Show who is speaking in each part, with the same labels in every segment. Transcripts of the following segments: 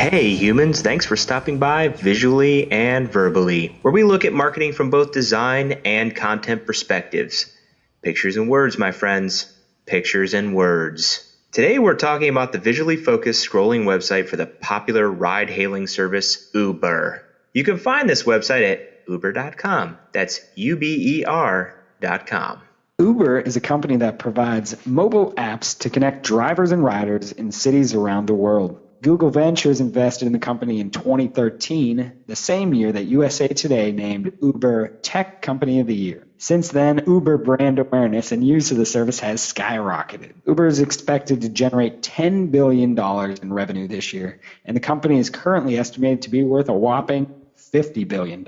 Speaker 1: Hey humans, thanks for stopping by Visually and Verbally, where we look at marketing from both design and content perspectives. Pictures and words, my friends. Pictures and words. Today we're talking about the visually focused scrolling website for the popular ride-hailing service Uber. You can find this website at uber.com. That's uber.com.
Speaker 2: Uber is a company that provides mobile apps to connect drivers and riders in cities around the world. Google Ventures invested in the company in 2013, the same year that USA Today named Uber Tech Company of the Year. Since then, Uber brand awareness and use of the service has skyrocketed. Uber is expected to generate $10 billion in revenue this year, and the company is currently estimated to be worth a whopping $50 billion.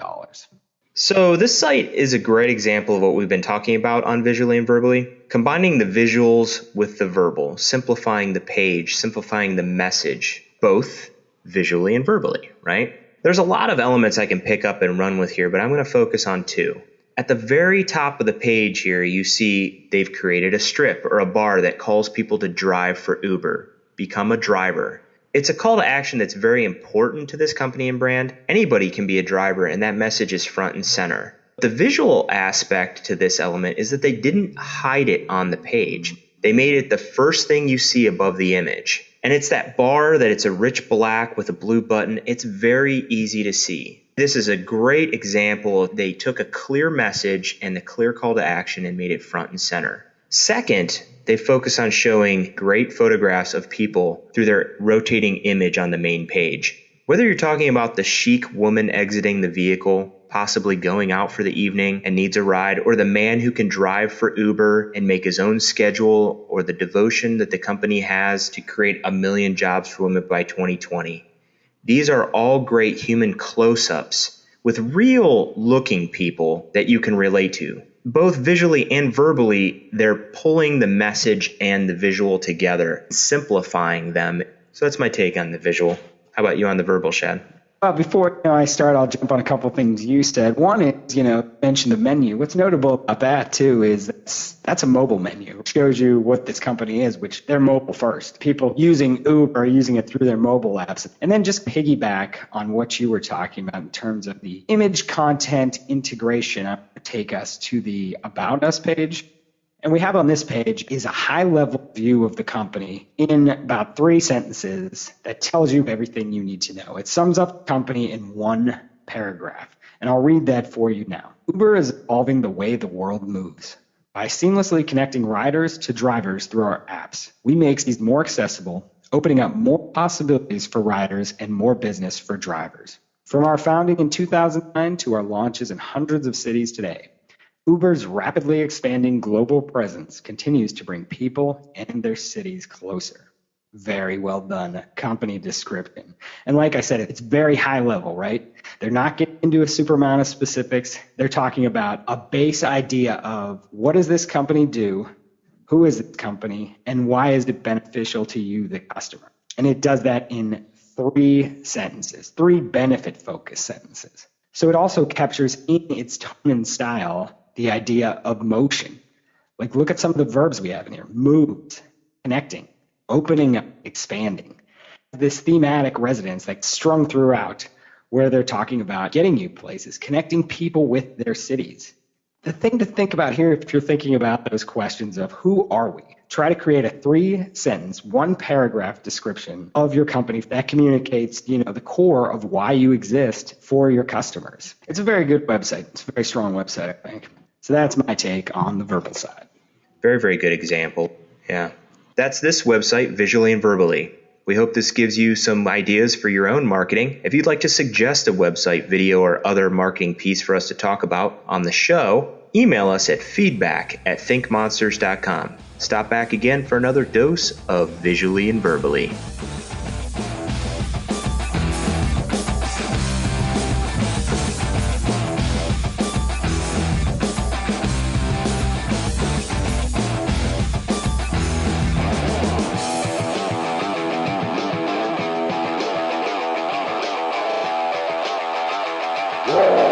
Speaker 1: So this site is a great example of what we've been talking about on Visually and Verbally, combining the visuals with the verbal, simplifying the page, simplifying the message, both visually and verbally, right? There's a lot of elements I can pick up and run with here, but I'm going to focus on two. At the very top of the page here, you see they've created a strip or a bar that calls people to drive for Uber, become a driver. It's a call to action that's very important to this company and brand. Anybody can be a driver, and that message is front and center. The visual aspect to this element is that they didn't hide it on the page. They made it the first thing you see above the image. And it's that bar that it's a rich black with a blue button. It's very easy to see. This is a great example of they took a clear message and the clear call to action and made it front and center. Second, they focus on showing great photographs of people through their rotating image on the main page. Whether you're talking about the chic woman exiting the vehicle, possibly going out for the evening and needs a ride, or the man who can drive for Uber and make his own schedule, or the devotion that the company has to create 1 million jobs for women by 2020. These are all great human close-ups with real looking people that you can relate to. Both visually and verbally, they're pulling the message and the visual together, simplifying them. So that's my take on the visual. How about you on the verbal, Shad?
Speaker 2: Before I start, I'll jump on a couple things you said. One is, mention the menu. What's notable about that, too, is that's a mobile menu. It shows you what this company is, which they're mobile first. People using Uber are using it through their mobile apps. And then just piggyback on what you were talking about in terms of the image content integration. I'm going to take us to the About Us page. And we have on this page is a high-level view of the company in about 3 sentences that tells you everything you need to know. It sums up the company in one paragraph, and I'll read that for you now. Uber is evolving the way the world moves. By seamlessly connecting riders to drivers through our apps, we make these more accessible, opening up more possibilities for riders and more business for drivers. From our founding in 2009 to our launches in hundreds of cities today, Uber's rapidly expanding global presence continues to bring people and their cities closer. Very well done company description. And like I said, it's very high level, right? They're not getting into a super amount of specifics. They're talking about a base idea of what does this company do, who is this company, and why is it beneficial to you, the customer? And it does that in 3 sentences, 3 benefit-focused sentences. So it also captures in its tone and style the idea of motion. Like, look at some of the verbs we have in here. Moved, connecting, opening up, expanding. This thematic resonance that's strung throughout where they're talking about getting you places, connecting people with their cities. The thing to think about here, if you're thinking about those questions of who are we, try to create a 3-sentence, 1-paragraph description of your company that communicates, the core of why you exist for your customers. It's a very good website. It's a very strong website, I think. So that's my take on the verbal side.
Speaker 1: Very, very good example. Yeah. That's this website, Visually and Verbally. We hope this gives you some ideas for your own marketing. If you'd like to suggest a website, video, or other marketing piece for us to talk about on the show, email us at feedback@thinkmonsters.com. Stop back again for another dose of Visually and Verbally.
Speaker 3: Yeah.